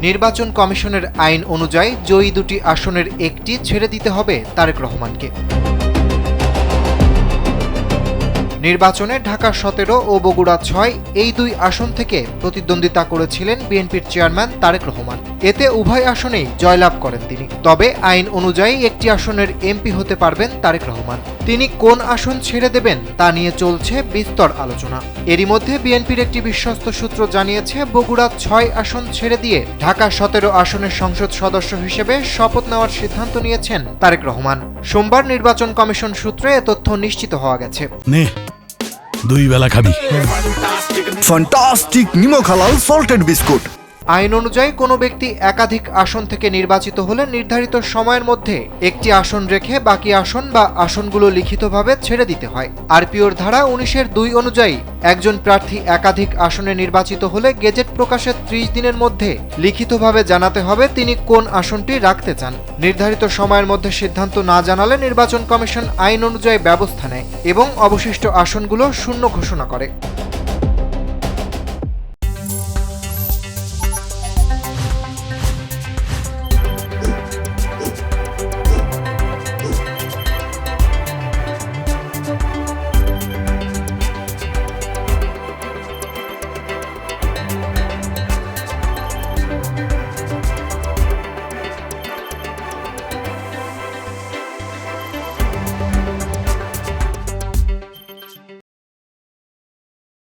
নির্বাচন কমিশনের আইন অনুযায়ী জয়ী দুটি আসনের একটি ছেড়ে দিতে হবে তারেক রহমানকে। নির্বাচনে ঢাকা ১৭ ও বগুড়া ৬ এই দুই আসন থেকে প্রতিদ্বন্দ্বিতা করেছিলেন বিএনপির চেয়ারম্যান তারেক রহমান। এতে উভয় আসনেই জয়লাভ করেন তিনি। তবে আইন অনুযায়ী একটি আসনের এমপি হতে পারবেন তারেক রহমান। তিনি কোন আসন ছেড়ে দেবেন তা নিয়ে চলছে বিস্তর আলোচনা। এরই মধ্যে বিএনপির একটি বিশ্বস্ত সূত্র জানিয়েছে, বগুড়া ৬ আসন ছেড়ে দিয়ে ঢাকা ১৭ আসনের সংসদ সদস্য হিসেবে শপথ নেওয়ার সিদ্ধান্ত নিয়েছেন তারেক রহমান। সোমবার নির্বাচন কমিশন সূত্রে এ তথ্য নিশ্চিত হওয়া গেছে। দুই বেলা খাবি ফ্যান্টাস্টিক নিমক হালাল সল্টেড বিস্কুট। আইন অনুযায়ী কোনো ব্যক্তি একাধিক আসন থেকে নির্বাচিত হলে নির্ধারিত সময়ের মধ্যে একটি আসন রেখে বাকি আসন বা আসনগুলো লিখিতভাবে ছেড়ে দিতে হয়। আরপিওর ধারা ১৯-এর ২ অনুযায়ী একজন প্রার্থী একাধিক আসনে নির্বাচিত হলে গেজেট প্রকাশের ৩০ দিনের মধ্যে লিখিতভাবে জানাতে হবে তিনি কোন আসনটি রাখতে চান। নির্ধারিত সময়ের মধ্যে সিদ্ধান্ত না জানালে নির্বাচন কমিশন আইন অনুযায়ী ব্যবস্থা নেয় এবং অবশিষ্ট আসনগুলো শূন্য ঘোষণা করে।